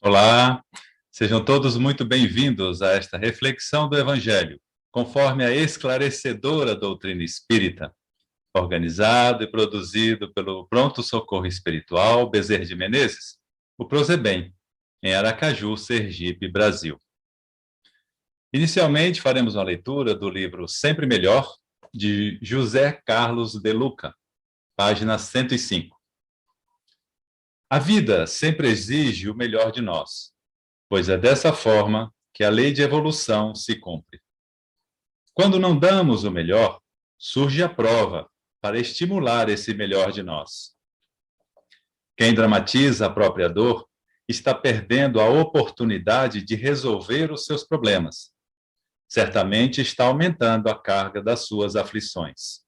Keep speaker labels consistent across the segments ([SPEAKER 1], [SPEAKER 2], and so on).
[SPEAKER 1] Olá, sejam todos muito bem-vindos a esta reflexão do Evangelho, conforme a esclarecedora doutrina espírita, organizado e produzido pelo Pronto Socorro Espiritual Bezerra de Menezes, o Prozebem, em Aracaju, Sergipe, Brasil. Inicialmente, faremos uma leitura do livro Sempre Melhor, de José Carlos de Luca, página 105. A vida sempre exige o melhor de nós, pois é dessa forma que a lei de evolução se cumpre. Quando não damos o melhor, surge a prova para estimular esse melhor de nós. Quem dramatiza a própria dor está perdendo a oportunidade de resolver os seus problemas. Certamente está aumentando a carga das suas aflições.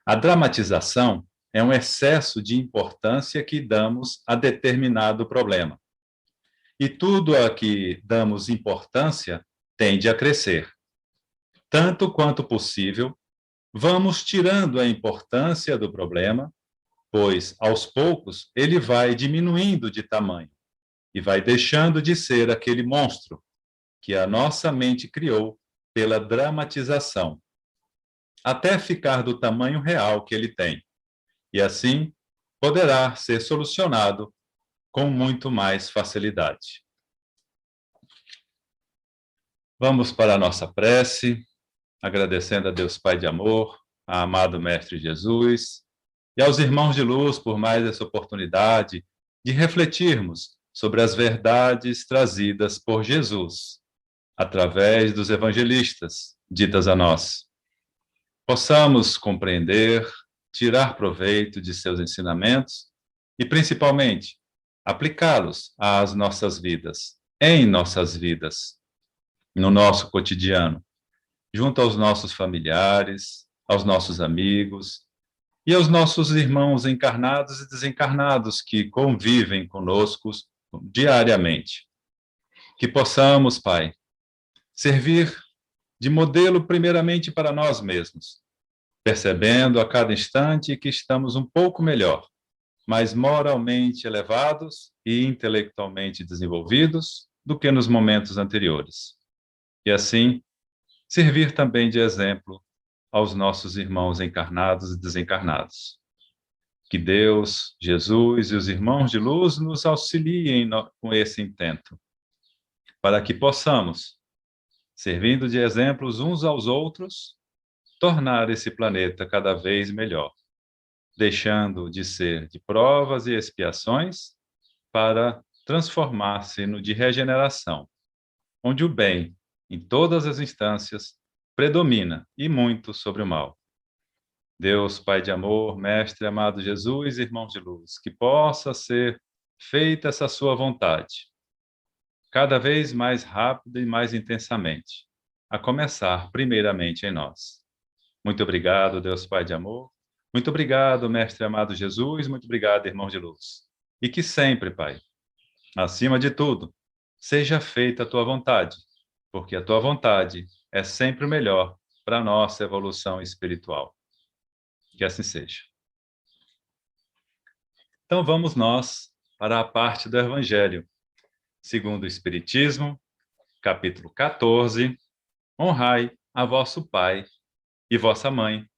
[SPEAKER 1] A dramatização é um excesso de importância que damos a determinado problema. E tudo a que damos importância tende a crescer. Tanto quanto possível, vamos tirando a importância do problema, pois, aos poucos, ele vai diminuindo de tamanho e vai deixando de ser aquele monstro que a nossa mente criou pela dramatização, até ficar do tamanho real que ele tem. E assim, poderá ser solucionado com muito mais facilidade. Vamos para a nossa prece, agradecendo a Deus Pai de amor, a amado Mestre Jesus e aos irmãos de luz por mais essa oportunidade de refletirmos sobre as verdades trazidas por Jesus, através dos evangelistas, ditas a nós. Possamos compreender, tirar proveito de seus ensinamentos e, principalmente, aplicá-los às nossas vidas, em nossas vidas, no nosso cotidiano, junto aos nossos familiares, aos nossos amigos e aos nossos irmãos encarnados e desencarnados que convivem conosco diariamente. Que possamos, Pai, servir de modelo primeiramente para nós mesmos, percebendo a cada instante que estamos um pouco melhor, mais moralmente elevados e intelectualmente desenvolvidos do que nos momentos anteriores. E assim, servir também de exemplo aos nossos irmãos encarnados e desencarnados. Que Deus, Jesus e os irmãos de luz nos auxiliem com esse intento, para que possamos, servindo de exemplos uns aos outros, tornar esse planeta cada vez melhor, deixando de ser de provas e expiações para transformar-se no de regeneração, onde o bem, em todas as instâncias, predomina e muito sobre o mal. Deus, Pai de amor, Mestre amado Jesus, irmãos de luz, que possa ser feita essa sua vontade, cada vez mais rápido e mais intensamente, a começar primeiramente em nós. Muito obrigado, Deus Pai de amor. Muito obrigado, Mestre amado Jesus. Muito obrigado, irmãos de luz. E que sempre, Pai, acima de tudo, seja feita a tua vontade, porque a tua vontade é sempre o melhor para a nossa evolução espiritual. Que assim seja. Então vamos nós para a parte do Evangelho, segundo o Espiritismo, capítulo 14, honrai a vosso pai e vossa mãe.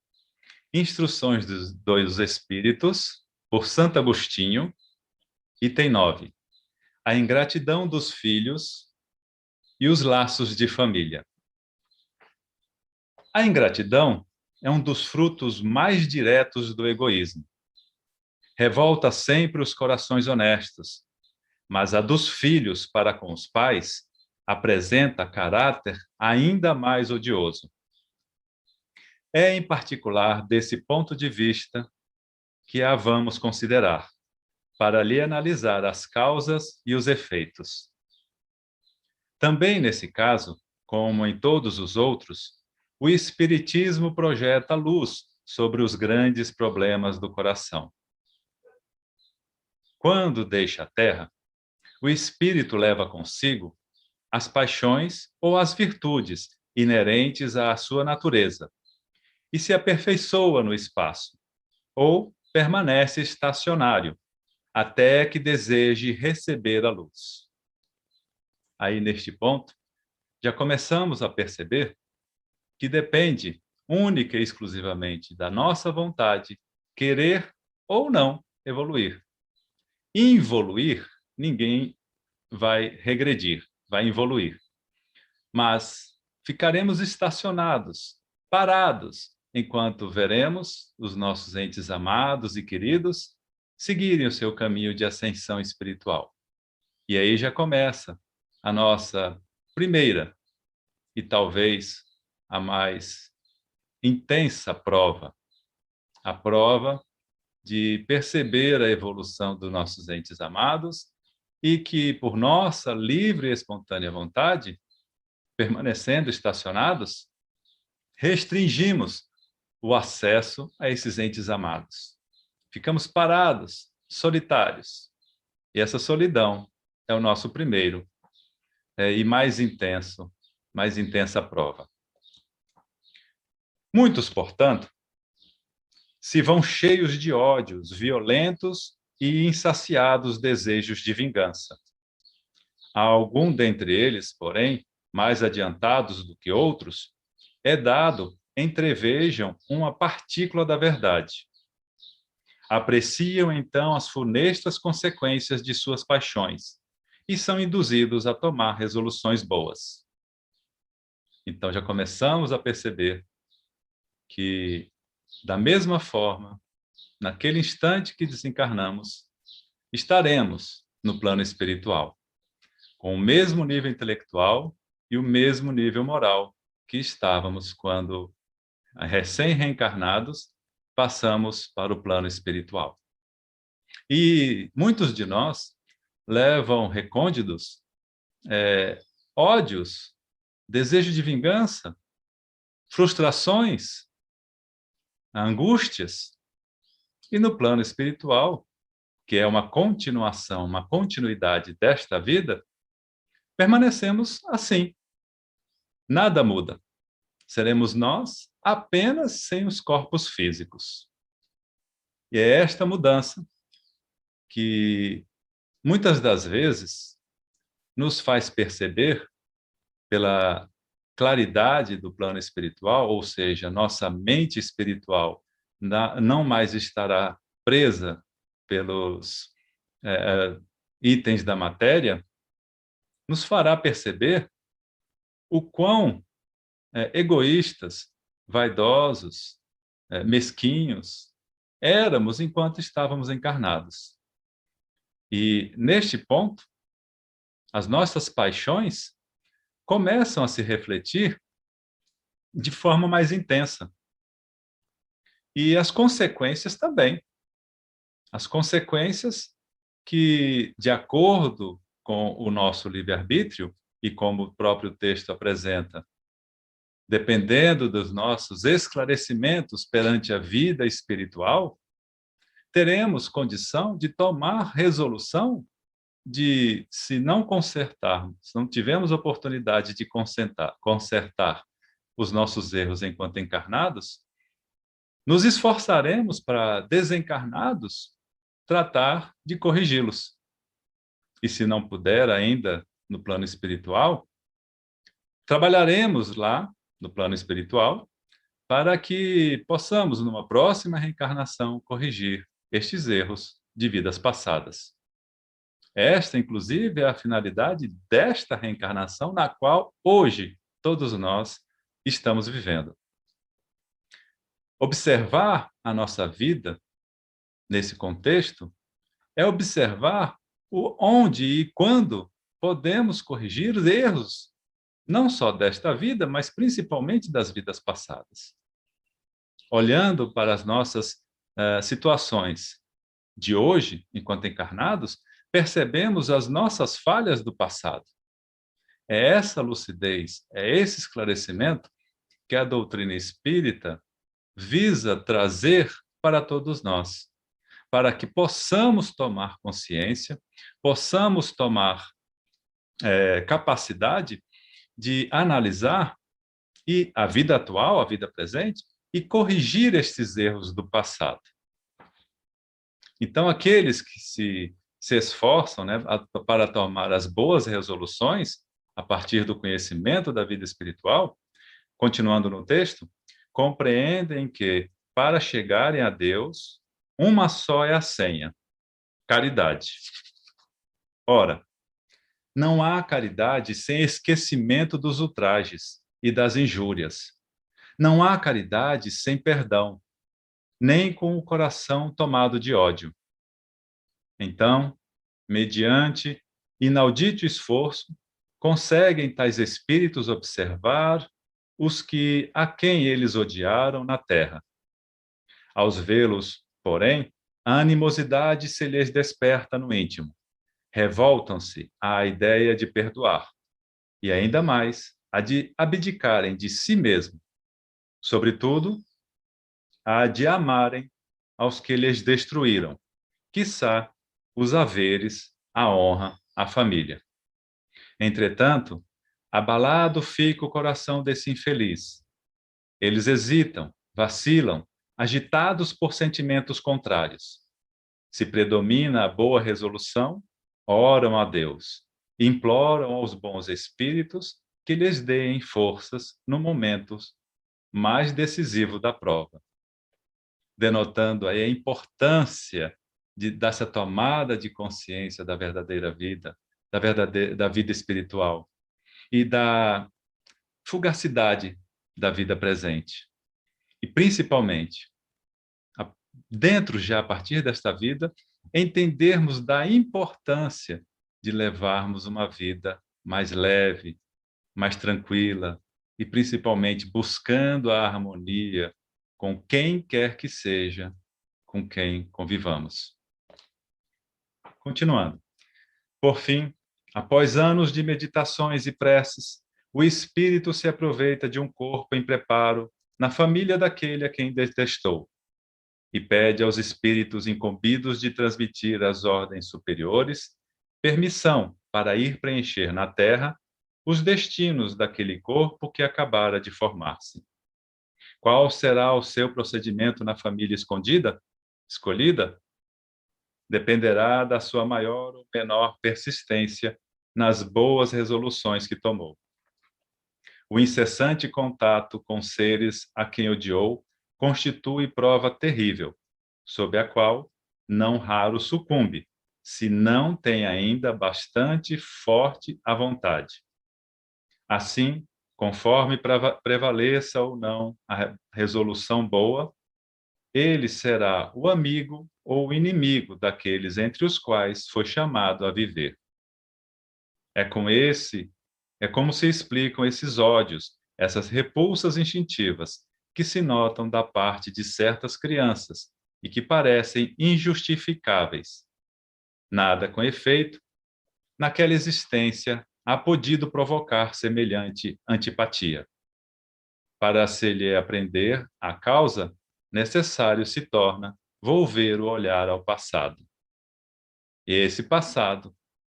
[SPEAKER 1] Instruções dos Espíritos, por Santo Agostinho, item 9. A ingratidão dos filhos e os laços de família. A ingratidão é um dos frutos mais diretos do egoísmo. Revolta sempre os corações honestos, mas a dos filhos para com os pais apresenta caráter ainda mais odioso. É, em particular, desse ponto de vista que a vamos considerar, para lhe analisar as causas e os efeitos. Também nesse caso, como em todos os outros, o Espiritismo projeta luz sobre os grandes problemas do coração. Quando deixa a Terra, o espírito leva consigo as paixões ou as virtudes inerentes à sua natureza e se aperfeiçoa no espaço, ou permanece estacionário, até que deseje receber a luz. aí neste ponto, já começamos a perceber que depende única e exclusivamente da nossa vontade querer ou não evoluir. Involuir, ninguém vai regredir, vai evoluir. Mas ficaremos estacionados, parados, enquanto veremos os nossos entes amados e queridos seguirem o seu caminho de ascensão espiritual. E aí já começa a nossa primeira e talvez a mais intensa prova, a prova de perceber a evolução dos nossos entes amados e que, por nossa livre e espontânea vontade, permanecendo estacionados, restringimos o acesso a esses entes amados. Ficamos parados, solitários. E essa solidão é o nosso primeiro e mais intensa prova. Muitos, portanto, se vão cheios de ódios, violentos e insaciados desejos de vingança. A algum dentre eles, porém, mais adiantados do que outros, é dado entrevejam uma partícula da verdade. Apreciam, então, as funestas consequências de suas paixões e são induzidos a tomar resoluções boas. Então, já começamos a perceber que, da mesma forma, naquele instante que desencarnamos, estaremos no plano espiritual, com o mesmo nível intelectual e o mesmo nível moral que estávamos quando, recém-reencarnados, passamos para o plano espiritual. E muitos de nós levam recônditos, ódios, desejo de vingança, frustrações, angústias. E no plano espiritual, que é uma continuação, uma continuidade desta vida, permanecemos assim. Nada muda. Seremos nós apenas sem os corpos físicos. E é esta mudança que muitas das vezes nos faz perceber pela claridade do plano espiritual, ou seja, nossa mente espiritual não mais estará presa pelos itens da matéria, nos fará perceber o quão egoístas, vaidosos, mesquinhos éramos enquanto estávamos encarnados. E, neste ponto, as nossas paixões começam a se refletir de forma mais intensa. E as consequências também. As consequências que, de acordo com o nosso livre-arbítrio, e como o próprio texto apresenta, dependendo dos nossos esclarecimentos perante a vida espiritual, teremos condição de tomar resolução de, se não consertarmos, se não tivermos oportunidade de consertar os nossos erros enquanto encarnados, nos esforçaremos para, desencarnados, tratar de corrigi-los. E se não puder ainda no plano espiritual, trabalharemos lá no plano espiritual para que possamos, numa próxima reencarnação, corrigir estes erros de vidas passadas. Esta, inclusive, é a finalidade desta reencarnação na qual, hoje, todos nós estamos vivendo. Observar a nossa vida, nesse contexto, é observar onde e quando podemos corrigir os erros, não só desta vida, mas principalmente das vidas passadas. Olhando para as nossas situações de hoje, enquanto encarnados, percebemos as nossas falhas do passado. É essa lucidez, é esse esclarecimento que a doutrina espírita visa trazer para todos nós, para que possamos tomar consciência, possamos tomar capacidade de analisar a vida atual, a vida presente, e corrigir estes erros do passado. Então, aqueles que se esforçam, né, para tomar as boas resoluções, a partir do conhecimento da vida espiritual, continuando no texto, compreendem que, para chegarem a Deus, uma só é a senha: caridade. Ora, não há caridade sem esquecimento dos ultrajes e das injúrias. Não há caridade sem perdão, nem com o coração tomado de ódio. Então, mediante inaudito esforço, conseguem tais espíritos observar os que a quem eles odiaram na terra. Aos vê-los, porém, a animosidade se lhes desperta no íntimo. Revoltam-se à ideia de perdoar, e ainda mais a de abdicarem de si mesmo, sobretudo a de amarem aos que lhes destruíram, quiçá os haveres, a honra, a família. Entretanto, abalado fica o coração desse infeliz. Eles hesitam, vacilam, agitados por sentimentos contrários. Se predomina a boa resolução, oram a Deus, imploram aos bons espíritos que lhes deem forças no momento mais decisivo da prova, denotando aí a importância dessa tomada de consciência da verdadeira vida, da vida espiritual e da fugacidade da vida presente. E, principalmente, dentro já a partir desta vida, entendermos da importância de levarmos uma vida mais leve, mais tranquila e, principalmente, buscando a harmonia com quem quer que seja com quem convivamos. Continuando. Por fim, após anos de meditações e preces, o espírito se aproveita de um corpo em preparo na família daquele a quem detestou e pede aos espíritos incumbidos de transmitir às ordens superiores permissão para ir preencher na Terra os destinos daquele corpo que acabara de formar-se. Qual será o seu procedimento na família escolhida? Dependerá da sua maior ou menor persistência nas boas resoluções que tomou. O incessante contato com seres a quem odiou constitui prova terrível, sob a qual não raro sucumbe, se não tem ainda bastante forte a vontade. Assim, conforme prevaleça ou não a resolução boa, ele será o amigo ou o inimigo daqueles entre os quais foi chamado a viver. É como se explicam esses ódios, essas repulsas instintivas que se notam da parte de certas crianças e que parecem injustificáveis. Nada com efeito, naquela existência há podido provocar semelhante antipatia. Para se lhe aprender a causa, necessário se torna volver o olhar ao passado. E esse passado,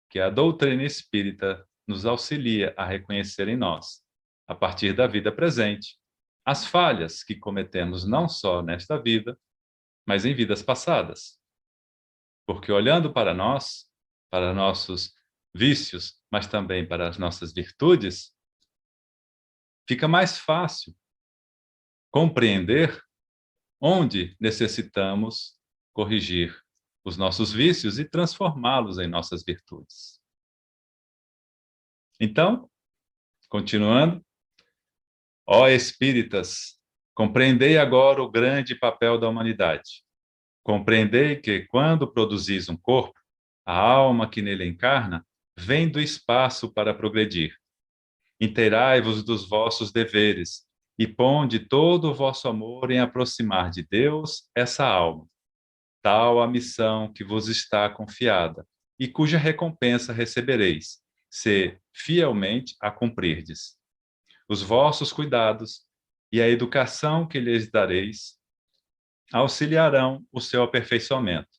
[SPEAKER 1] que a doutrina espírita nos auxilia a reconhecer em nós, a partir da vida presente, as falhas que cometemos não só nesta vida, mas em vidas passadas. Porque olhando para nós, para nossos vícios, mas também para as nossas virtudes, fica mais fácil compreender onde necessitamos corrigir os nossos vícios e transformá-los em nossas virtudes. Então, continuando, ó espíritas, compreendei agora o grande papel da humanidade. Compreendei que, quando produzis um corpo, a alma que nele encarna vem do espaço para progredir. Inteirai-vos dos vossos deveres e ponde todo o vosso amor em aproximar de Deus essa alma. Tal a missão que vos está confiada e cuja recompensa recebereis, se fielmente a cumprirdes. Os vossos cuidados e a educação que lhes dareis auxiliarão o seu aperfeiçoamento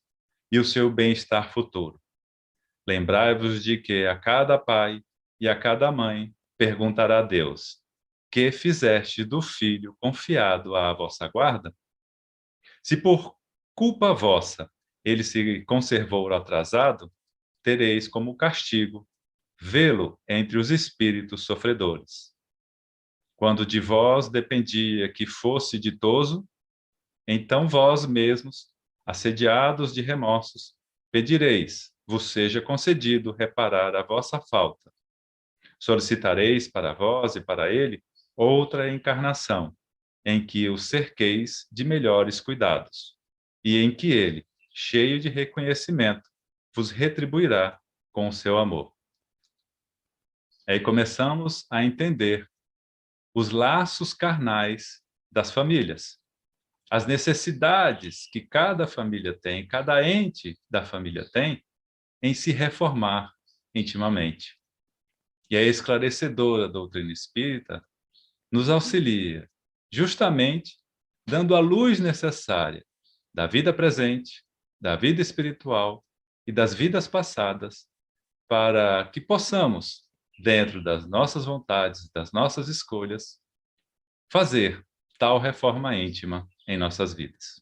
[SPEAKER 1] e o seu bem-estar futuro. Lembrai-vos de que a cada pai e a cada mãe perguntará a Deus: que fizeste do filho confiado à vossa guarda? Se por culpa vossa ele se conservou atrasado, tereis como castigo vê-lo entre os espíritos sofredores. Quando de vós dependia que fosse ditoso, então vós mesmos, assediados de remorsos, pedireis, vos seja concedido reparar a vossa falta. Solicitareis para vós e para ele outra encarnação, em que o cerqueis de melhores cuidados, e em que ele, cheio de reconhecimento, vos retribuirá com o seu amor. Aí começamos a entender os laços carnais das famílias, as necessidades que cada família tem, cada ente da família tem, em se reformar intimamente. E a esclarecedora doutrina espírita nos auxilia, justamente dando a luz necessária da vida presente, da vida espiritual e das vidas passadas, para que possamos, dentro das nossas vontades, das nossas escolhas, fazer tal reforma íntima em nossas vidas.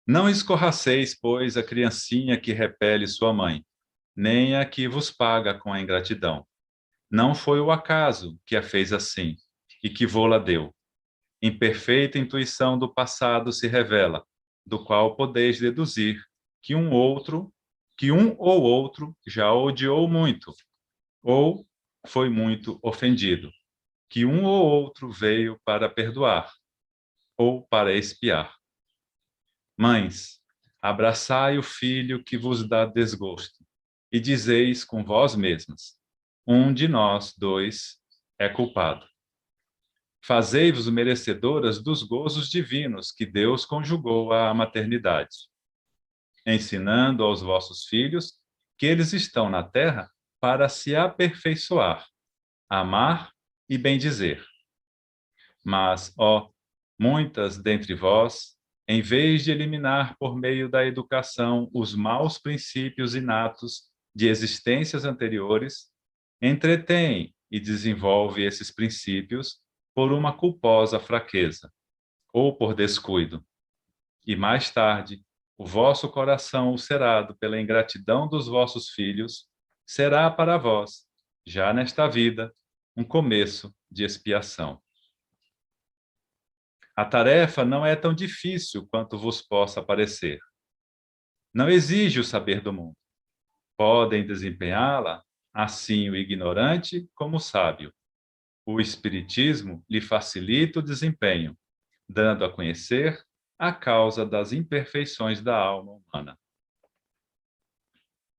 [SPEAKER 1] Não escorraceis, pois, a criancinha que repele sua mãe, nem a que vos paga com a ingratidão. Não foi o acaso que a fez assim, e que vô-la deu. Imperfeita intuição do passado se revela, do qual podeis deduzir que um ou outro já odiou muito, ou foi muito ofendido, que um ou outro veio para perdoar, ou para expiar. Mães, abraçai o filho que vos dá desgosto, e dizeis com vós mesmas, um de nós dois é culpado. Fazei-vos merecedoras dos gozos divinos que Deus conjugou à maternidade, ensinando aos vossos filhos que eles estão na terra para se aperfeiçoar, amar e bendizer. Mas, ó, muitas dentre vós, em vez de eliminar por meio da educação os maus princípios inatos de existências anteriores, entretêm e desenvolve esses princípios por uma culposa fraqueza, ou por descuido. E mais tarde, o vosso coração ulcerado pela ingratidão dos vossos filhos será para vós, já nesta vida, um começo de expiação. A tarefa não é tão difícil quanto vos possa parecer. Não exige o saber do mundo. Podem desempenhá-la, assim o ignorante como o sábio. O Espiritismo lhe facilita o desempenho, dando a conhecer a causa das imperfeições da alma humana.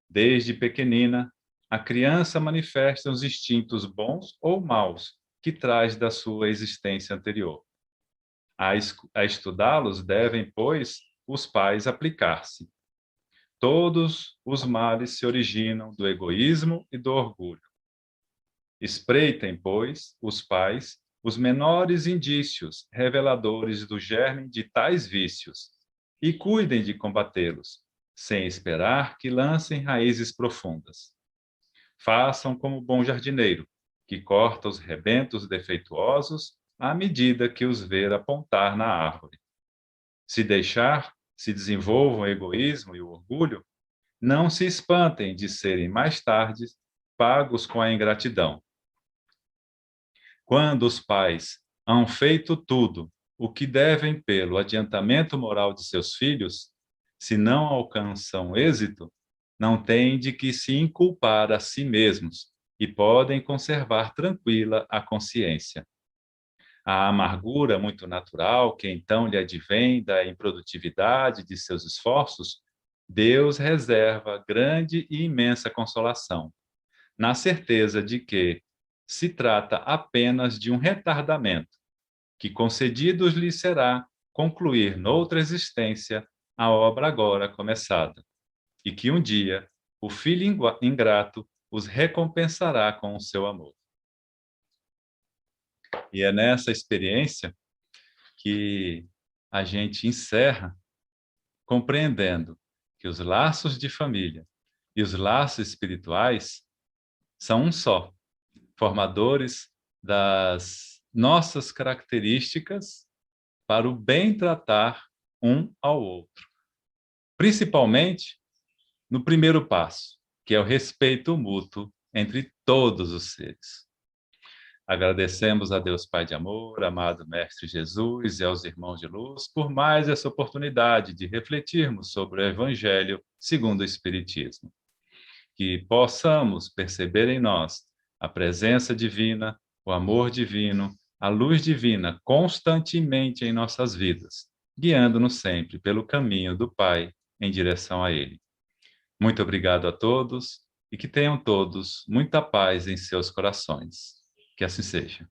[SPEAKER 1] Desde pequenina, a criança manifesta os instintos bons ou maus que traz da sua existência anterior. A estudá-los devem, pois, os pais aplicar-se. Todos os males se originam do egoísmo e do orgulho. Espreitem, pois, os pais, os menores indícios reveladores do germe de tais vícios e cuidem de combatê-los, sem esperar que lancem raízes profundas. Façam como o bom jardineiro, que corta os rebentos defeituosos à medida que os ver apontar na árvore. Se deixar, se desenvolvam o egoísmo e o orgulho, não se espantem de serem mais tarde pagos com a ingratidão. Quando os pais hão feito tudo o que devem pelo adiantamento moral de seus filhos, se não alcançam êxito, não têm de que se inculpar a si mesmos e podem conservar tranquila a consciência. A amargura muito natural que então lhe advém da improdutividade de seus esforços, Deus reserva grande e imensa consolação, na certeza de que se trata apenas de um retardamento, que concedido lhe será concluir noutra existência a obra agora começada, e que um dia o filho ingrato os recompensará com o seu amor. E é nessa experiência que a gente encerra compreendendo que os laços de família e os laços espirituais são um só, formadores das nossas características para o bem tratar um ao outro. Principalmente no primeiro passo, que é o respeito mútuo entre todos os seres. Agradecemos a Deus Pai de amor, amado Mestre Jesus e aos irmãos de luz por mais essa oportunidade de refletirmos sobre o Evangelho segundo o Espiritismo. Que possamos perceber em nós a presença divina, o amor divino, a luz divina constantemente em nossas vidas, guiando-nos sempre pelo caminho do Pai em direção a Ele. Muito obrigado a todos e que tenham todos muita paz em seus corações. Que assim seja.